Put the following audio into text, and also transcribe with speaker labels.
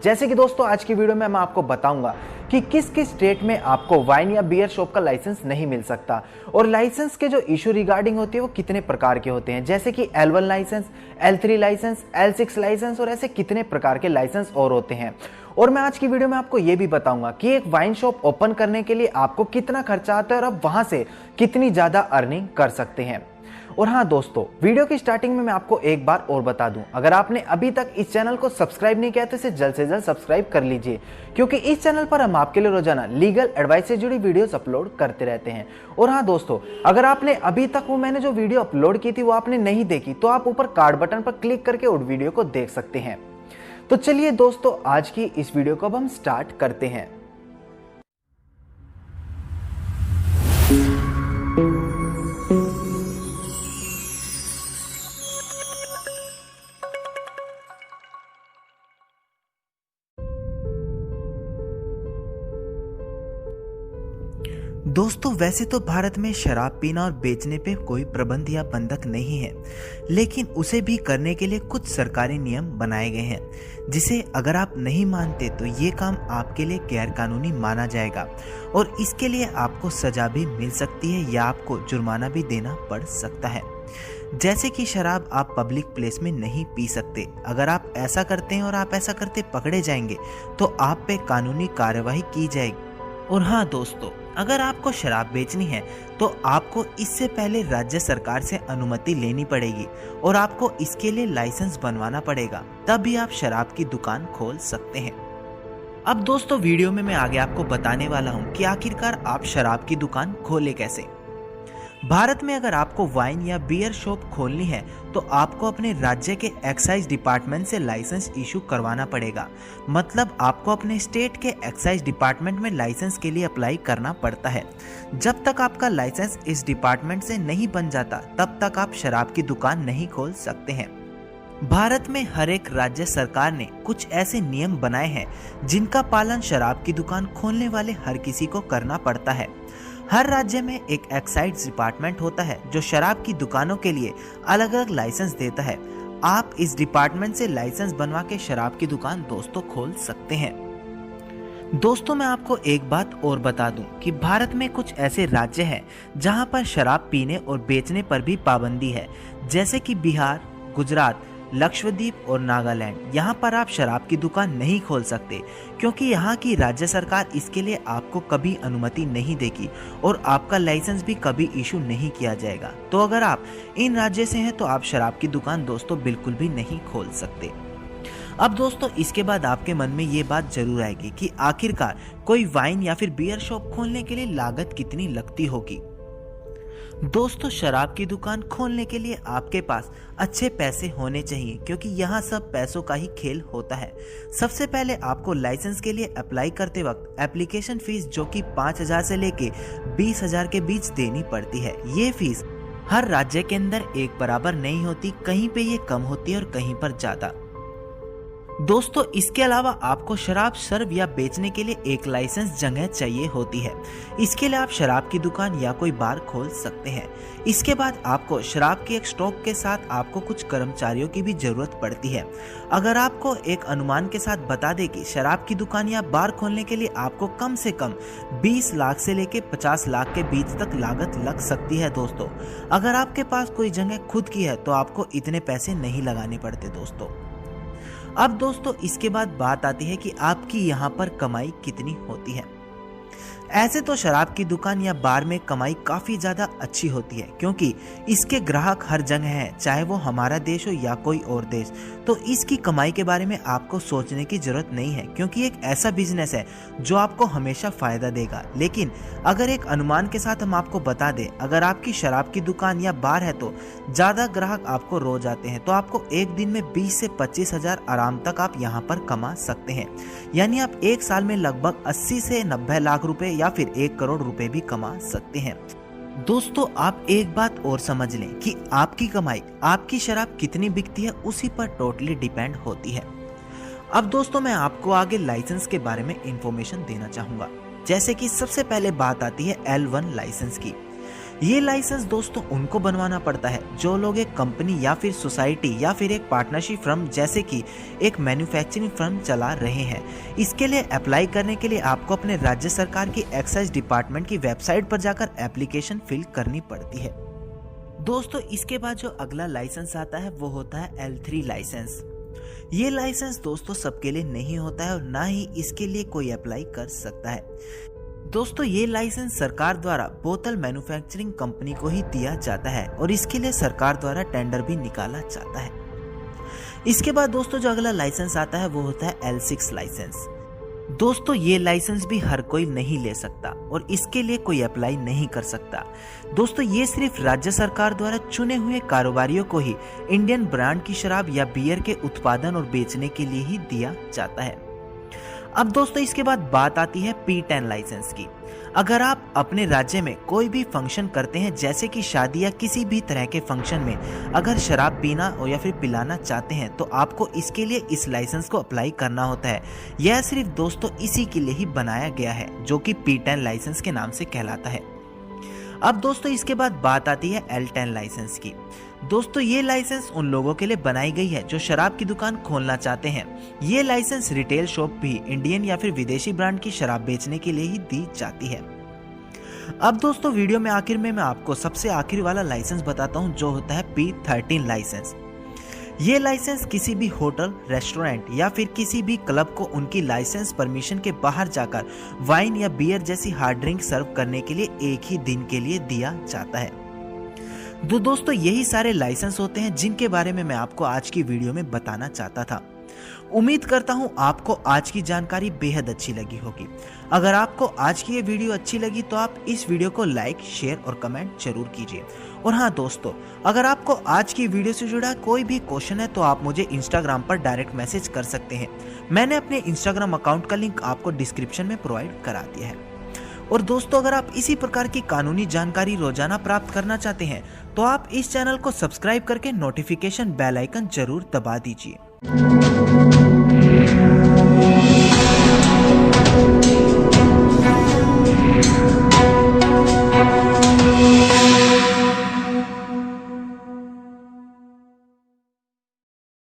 Speaker 1: जैसे कि दोस्तों आज की वीडियो में मैं आपको बताऊंगा कि किस किस स्टेट में आपको वाइन या बियर शॉप का लाइसेंस नहीं मिल सकता और लाइसेंस के जो इशू रिगार्डिंग होती है वो कितने प्रकार के होते हैं, जैसे कि L1 licence, L3 licence, L6 licence और ऐसे कितने प्रकार के लाइसेंस और होते हैं। और मैं आज की वीडियो में आपको ये भी बताऊंगा कि एक वाइन शॉप ओपन करने के लिए आपको कितना खर्चा आता है और आप वहां से कितनी ज्यादा अर्निंग कर सकते हैं। और हाँ दोस्तों, वीडियो की स्टार्टिंग में मैं आपको एक बार और बता दूं, अगर आपने अभी तक इस चैनल को सब्सक्राइब नहीं किया तो इसे जल्द से जल्द सब्सक्राइब कर लीजिए, क्योंकि इस चैनल पर हम आपके लिए रोजाना लीगल एडवाइस से जुड़ी वीडियोस अपलोड करते रहते हैं। और हाँ दोस्तों, अगर आपने अभी तक वो मैंने जो वीडियो अपलोड की थी वो आपने नहीं देखी तो आप ऊपर कार्ड बटन पर क्लिक करके उस वीडियो को देख सकते हैं। तो चलिए दोस्तों, आज की इस वीडियो को अब हम स्टार्ट करते हैं। दोस्तों, वैसे तो भारत में शराब पीना और बेचने पे कोई प्रबंध या बंधक नहीं है, लेकिन उसे भी करने के लिए कुछ सरकारी नियम बनाए गए हैं, जिसे अगर आप नहीं मानते तो ये काम आपके लिए गैरकानूनी माना जाएगा और इसके लिए आपको सजा भी मिल सकती है या आपको जुर्माना भी देना पड़ सकता है। जैसे कि शराब आप पब्लिक प्लेस में नहीं पी सकते। अगर आप ऐसा करते हैं और आप ऐसा करते पकड़े जाएंगे तो आप पे कानूनी कार्यवाही की जाएगी। और हाँ दोस्तों, अगर आपको शराब बेचनी है तो आपको इससे पहले राज्य सरकार से अनुमति लेनी पड़ेगी और आपको इसके लिए लाइसेंस बनवाना पड़ेगा, तभी आप शराब की दुकान खोल सकते हैं। अब दोस्तों, वीडियो में मैं आगे आपको बताने वाला हूँ कि आखिरकार आप शराब की दुकान खोले कैसे। भारत में अगर आपको वाइन या बियर शॉप खोलनी है तो आपको अपने राज्य के एक्साइज डिपार्टमेंट से लाइसेंस इशू करवाना पड़ेगा। मतलब आपको अपने स्टेट के एक्साइज डिपार्टमेंट में लाइसेंस के लिए अप्लाई करना पड़ता है। जब तक आपका लाइसेंस इस डिपार्टमेंट से नहीं बन जाता तब तक आप शराब की दुकान नहीं खोल सकते हैं। भारत में हर एक राज्य सरकार ने कुछ ऐसे नियम बनाए हैं जिनका पालन शराब की दुकान खोलने वाले हर किसी को करना पड़ता है। हर राज्य में एक एक्साइज डिपार्टमेंट होता है जो शराब की दुकानों के लिए अलग अलग लाइसेंस देता है। आप इस डिपार्टमेंट से लाइसेंस बनवा के शराब की दुकान दोस्तों खोल सकते हैं। दोस्तों, मैं आपको एक बात और बता दूं कि भारत में कुछ ऐसे राज्य हैं जहां पर शराब पीने और बेचने पर भी पाबंदी है, जैसे कि बिहार, गुजरात, लक्षद्वीप और नागालैंड। यहाँ पर आप शराब की दुकान नहीं खोल सकते क्योंकि यहाँ की राज्य सरकार इसके लिए आपको कभी अनुमति नहीं देगी और आपका लाइसेंस भी कभी इशू नहीं किया जाएगा। तो अगर आप इन राज्य से हैं तो आप शराब की दुकान दोस्तों बिल्कुल भी नहीं खोल सकते। अब दोस्तों, इसके बाद आपके मन में ये बात जरूर आएगी कि आखिरकार कोई वाइन या फिर बियर शॉप खोलने के लिए लागत कितनी लगती होगी। दोस्तों, शराब की दुकान खोलने के लिए आपके पास अच्छे पैसे होने चाहिए, क्योंकि यहाँ सब पैसों का ही खेल होता है। सबसे पहले आपको लाइसेंस के लिए अप्लाई करते वक्त एप्लीकेशन फीस जो कि 5,000 से लेके 20,000 के बीच देनी पड़ती है। ये फीस हर राज्य के अंदर एक बराबर नहीं होती, कहीं पे ये कम होती है और कहीं पर ज्यादा। दोस्तों, इसके अलावा आपको शराब सर्व या बेचने के लिए एक लाइसेंस जगह चाहिए होती है। इसके लिए आप शराब की दुकान या कोई बार खोल सकते हैं। इसके बाद आपको शराब के एक स्टॉक के साथ आपको कुछ कर्मचारियों की भी जरूरत पड़ती है। अगर आपको एक अनुमान के साथ बता दें कि शराब की दुकान या बार खोलने के लिए आपको कम से कम 20 लाख से लेके 50 लाख के बीच तक लागत लग सकती है। दोस्तों, अगर आपके पास कोई जगह खुद की है तो आपको इतने पैसे नहीं लगाने पड़ते दोस्तों। अब दोस्तों, इसके बाद बात आती है कि आपकी यहाँ पर कमाई कितनी होती है। ऐसे तो शराब की दुकान या बार में कमाई काफी ज्यादा अच्छी होती है, क्योंकि इसके ग्राहक हर जगह हैं, चाहे वो हमारा देश हो या कोई और देश। तो इसकी कमाई के बारे में आपको सोचने की जरूरत नहीं है, क्योंकि एक ऐसा बिजनेस है जो आपको हमेशा फायदा देगा। लेकिन अगर एक अनुमान के साथ हम आपको बता दें, अगर आपकी शराब की दुकान या बार है तो ज्यादा ग्राहक आपको रोज आते हैं, तो आपको एक दिन में 20 से 25,000 आराम तक आप यहाँ पर कमा सकते हैं। यानी आप एक साल में लगभग 80 से 90 लाख रुपए या फिर 1 करोड़ रुपए भी कमा सकते हैं। दोस्तों, आप एक बात और समझ लें कि आपकी कमाई आपकी शराब कितनी बिकती है उसी पर टोटली डिपेंड होती है। अब दोस्तों, मैं आपको आगे लाइसेंस के बारे में इंफॉर्मेशन देना चाहूंगा। जैसे कि सबसे पहले बात आती है L1 लाइसेंस की। ये लाइसेंस दोस्तों उनको बनवाना पड़ता है जो लोग एक कंपनी या फिर सोसाइटी या फिर एक पार्टनरशिप फर्म जैसे कि एक मैन्युफैक्चरिंग फर्म चला रहे हैं। इसके लिए अप्लाई करने के लिए आपको अपने राज्य सरकार की एक्साइज डिपार्टमेंट की वेबसाइट पर जाकर एप्लीकेशन फिल करनी पड़ती है। दोस्तों इसके बाद जो अगला लाइसेंस आता है वो होता है L3 लाइसेंस। ये लाइसेंस दोस्तों सबके लिए नहीं होता है और ना ही इसके लिए कोई अप्लाई कर सकता है। दोस्तों ये लाइसेंस सरकार द्वारा बोतल मैन्युफैक्चरिंग कंपनी को ही दिया जाता है और इसके लिए सरकार द्वारा टेंडर भी निकाला जाता है। इसके बाद दोस्तों जो अगला लाइसेंस आता है वो होता है L6 लाइसेंस। दोस्तों ये लाइसेंस भी हर कोई नहीं ले सकता और इसके लिए कोई अप्लाई नहीं कर सकता। दोस्तों ये सिर्फ राज्य सरकार द्वारा चुने हुए कारोबारियों को ही इंडियन ब्रांड की शराब या बियर के उत्पादन और बेचने के लिए ही दिया जाता है। अब दोस्तों इसके बाद बात आती है P10 लाइसेंस की। अगर आप अपने राज्य में कोई भी फंक्शन करते हैं जैसे कि शादी या किसी भी तरह के फंक्शन में अगर शराब पीना और या फिर पिलाना चाहते हैं तो आपको इसके लिए इस लाइसेंस को अप्लाई करना होता है। यह सिर्फ दोस्तों इसी के लिए ही बनाया गया है जो कि P10 लाइसेंस के नाम से कहलाता है। अब दोस्तों इसके बाद बात आती है L10 लाइसेंस की। दोस्तों ये लाइसेंस उन लोगों के लिए बनाई गई है जो शराब की दुकान खोलना चाहते हैं। ये लाइसेंस रिटेल शॉप भी इंडियन या फिर विदेशी ब्रांड की शराब बेचने के लिए ही दी जाती है। अब दोस्तों वीडियो में आखिर में मैं आपको सबसे आखिरी वाला लाइसेंस बताता हूं जो होता है P13 लाइसेंस। ये लाइसेंस किसी भी होटल, रेस्टोरेंट या फिर किसी भी क्लब को उनकी लाइसेंस परमिशन के बाहर जाकर वाइन या बियर जैसी हार्ड ड्रिंक सर्व करने के लिए एक ही दिन के लिए दिया जाता है। दोस्तों यही सारे लाइसेंस होते हैं जिनके बारे में मैं आपको आज की वीडियो में बताना चाहता था। उम्मीद करता हूं आपको आज की जानकारी बेहद अच्छी लगी होगी। अगर आपको आज की ये वीडियो अच्छी लगी तो आप इस वीडियो को लाइक, शेयर और कमेंट जरूर कीजिए। और हाँ दोस्तों, अगर आपको आज की वीडियो से जुड़ा कोई भी क्वेश्चन है तो आप मुझे इंस्टाग्राम पर डायरेक्ट मैसेज कर सकते हैं। मैंने अपने इंस्टाग्राम अकाउंट का लिंक आपको डिस्क्रिप्शन में प्रोवाइड करा दिया है। और दोस्तों अगर आप इसी प्रकार की कानूनी जानकारी रोजाना प्राप्त करना चाहते हैं तो आप इस चैनल को सब्सक्राइब करके नोटिफिकेशन बेल आइकन जरूर दबा दीजिए।